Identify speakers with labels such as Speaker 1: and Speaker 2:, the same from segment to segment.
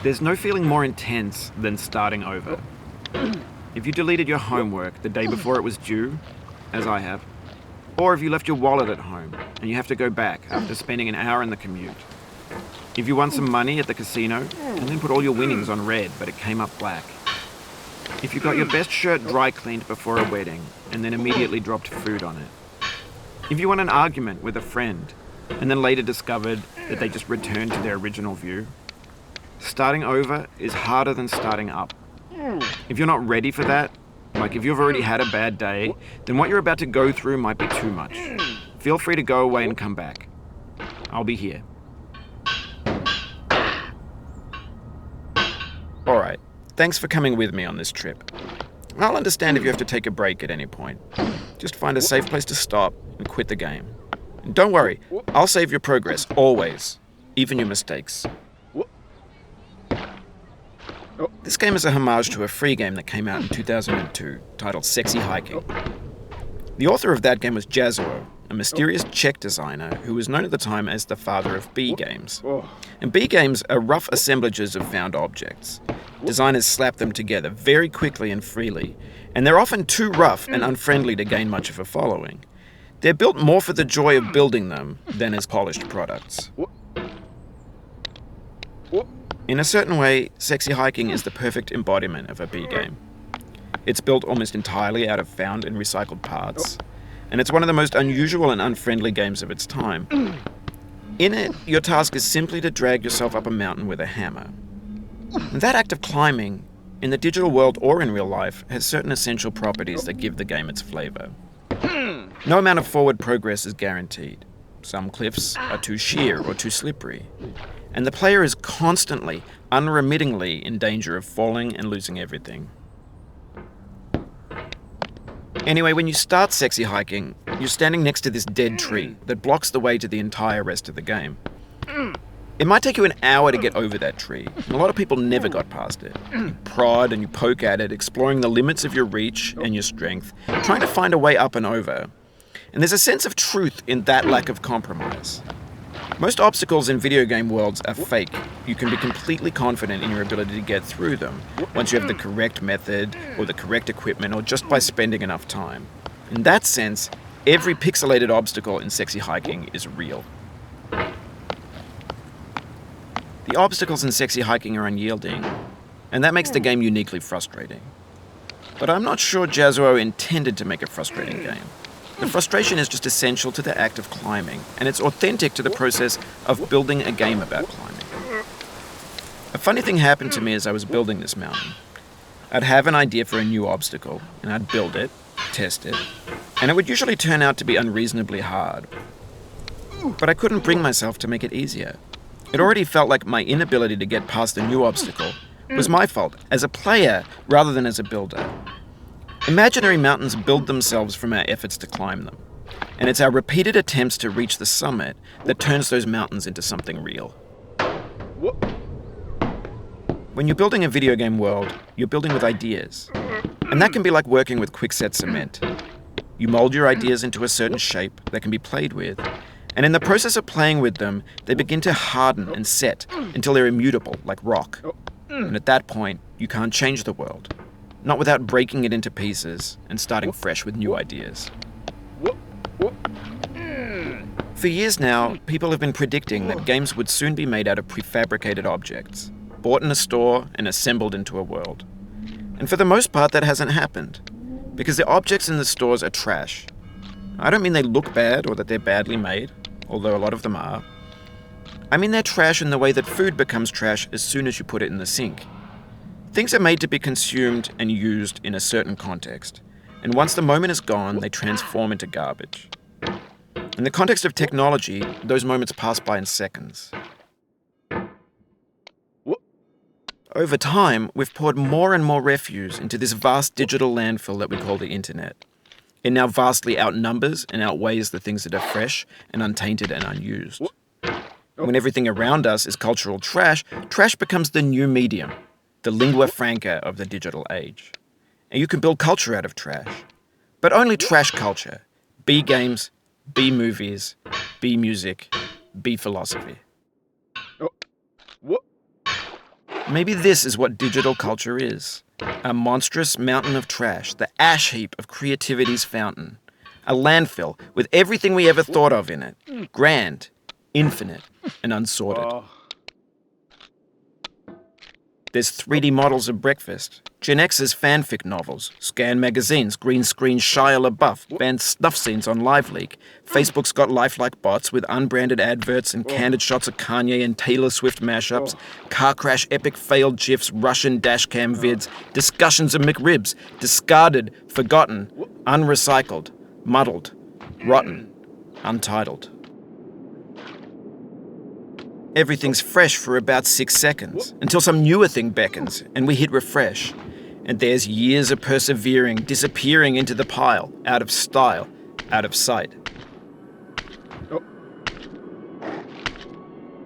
Speaker 1: There's no feeling more intense than starting over. If you deleted your homework the day before it was due, as I have, or if you left your wallet at home and you have to go back after spending an hour in the commute. If you won some money at the casino and then put all your winnings on red but it came up black. If you got your best shirt dry cleaned before a wedding and then immediately dropped food on it. If you won an argument with a friend and then later discovered that they just returned to their original view. Starting over is harder than starting up. If you're not ready for that, like if you've already had a bad day, then what you're about to go through might be too much. Feel free to go away and come back. I'll be here. Alright, thanks for coming with me on this trip. I'll understand if you have to take a break at any point. Just find a safe place to stop and quit the game. And don't worry, I'll save your progress, always. Even your mistakes. This game is a homage to a free game that came out in 2002, titled Sexy Hiking. The author of that game was Jazzuo, a mysterious Czech designer who was known at the time as the father of B games. And B games are rough assemblages of found objects. Designers slap them together very quickly and freely, and they're often too rough and unfriendly to gain much of a following. They're built more for the joy of building them than as polished products. In a certain way, Sexy Hiking is the perfect embodiment of a B game. It's built almost entirely out of found and recycled parts, and it's one of the most unusual and unfriendly games of its time. In it, your task is simply to drag yourself up a mountain with a hammer. And that act of climbing, in the digital world or in real life, has certain essential properties that give the game its flavor. No amount of forward progress is guaranteed. Some cliffs are too sheer or too slippery. And the player is constantly, unremittingly in danger of falling and losing everything. Anyway, when you start Sexy Hiking, you're standing next to this dead tree that blocks the way to the entire rest of the game. It might take you an hour to get over that tree, and a lot of people never got past it. You prod and you poke at it, exploring the limits of your reach and your strength, trying to find a way up and over. And there's a sense of truth in that lack of compromise. Most obstacles in video game worlds are fake. You can be completely confident in your ability to get through them once you have the correct method or the correct equipment or just by spending enough time. In that sense, every pixelated obstacle in Sexy Hiking is real. The obstacles in Sexy Hiking are unyielding, and that makes the game uniquely frustrating. But I'm not sure Jazzuo intended to make a frustrating game. The frustration is just essential to the act of climbing, and it's authentic to the process of building a game about climbing. A funny thing happened to me as I was building this mountain. I'd have an idea for a new obstacle, and I'd build it, test it, and it would usually turn out to be unreasonably hard. But I couldn't bring myself to make it easier. It already felt like my inability to get past the new obstacle was my fault, as a player rather than as a builder. Imaginary mountains build themselves from our efforts to climb them, and it's our repeated attempts to reach the summit that turns those mountains into something real. When you're building a video game world, you're building with ideas, and that can be like working with quickset cement. You mold your ideas into a certain shape that can be played with, and in the process of playing with them, they begin to harden and set until they're immutable, like rock. And at that point, you can't change the world. Not without breaking it into pieces and starting fresh with new ideas. For years now, people have been predicting that games would soon be made out of prefabricated objects, bought in a store and assembled into a world. And for the most part, that hasn't happened, because the objects in the stores are trash. I don't mean they look bad or that they're badly made, although a lot of them are. I mean they're trash in the way that food becomes trash as soon as you put it in the sink. Things are made to be consumed and used in a certain context, and once the moment is gone, they transform into garbage. In the context of technology, those moments pass by in seconds. Over time, we've poured more and more refuse into this vast digital landfill that we call the internet. It now vastly outnumbers and outweighs the things that are fresh and untainted and unused. When everything around us is cultural trash, trash becomes the new medium, the lingua franca of the digital age. And you can build culture out of trash. But only trash culture. B games, B movies, B music, B philosophy. Maybe this is what digital culture is. A monstrous mountain of trash, the ash heap of creativity's fountain. A landfill with everything we ever thought of in it. Grand, infinite, and unsorted. There's 3D models of breakfast, Gen X's fanfic novels, Scan magazines, green screen Shia LaBeouf, banned snuff scenes on LiveLeak. Facebook's got lifelike bots with unbranded adverts and candid shots of Kanye and Taylor Swift mashups, car crash epic failed GIFs, Russian dashcam vids, discussions of McRibs, discarded, forgotten, unrecycled, muddled, rotten, untitled. Everything's fresh for about 6 seconds, until some newer thing beckons, and we hit refresh. And there's years of persevering, disappearing into the pile, out of style, out of sight.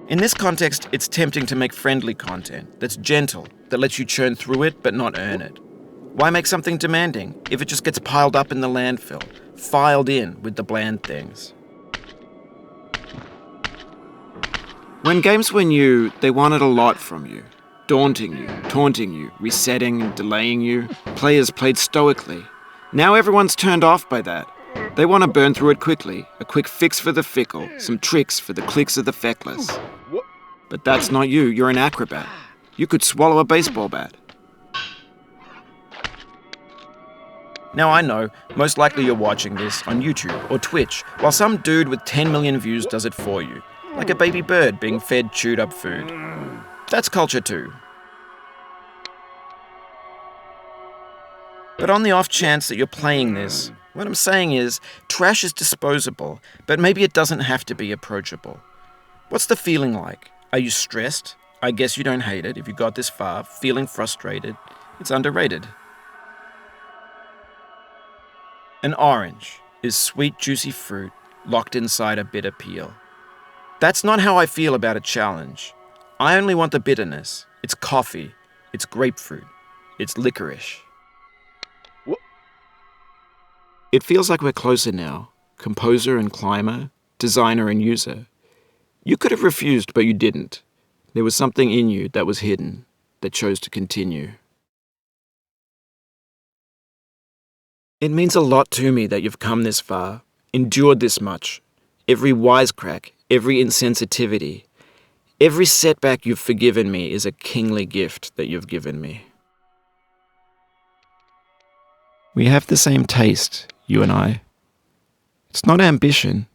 Speaker 1: In this context, it's tempting to make friendly content that's gentle, that lets you churn through it but not earn it. Why make something demanding if it just gets piled up in the landfill, filed in with the bland things? When games were new, they wanted a lot from you. Daunting you, taunting you, resetting and delaying you. Players played stoically. Now everyone's turned off by that. They want to burn through it quickly. A quick fix for the fickle. Some tricks for the clicks of the feckless. But that's not you. You're an acrobat. You could swallow a baseball bat. Now I know, most likely you're watching this on YouTube or Twitch, while some dude with 10 million views does it for you. Like a baby bird being fed chewed up food. That's culture too. But on the off chance that you're playing this, what I'm saying is, trash is disposable, but maybe it doesn't have to be approachable. What's the feeling like? Are you stressed? I guess you don't hate it if you got this far. Feeling frustrated? It's underrated. An orange is sweet, juicy fruit locked inside a bitter peel. That's not how I feel about a challenge. I only want the bitterness. It's coffee. It's grapefruit. It's licorice. It feels like we're closer now. Composer and climber, designer and user. You could have refused, but you didn't. There was something in you that was hidden, that chose to continue. It means a lot to me that you've come this far, endured this much. Every wisecrack, every insensitivity, every setback you've forgiven me is a kingly gift that you've given me. We have the same taste, you and I. It's not ambition,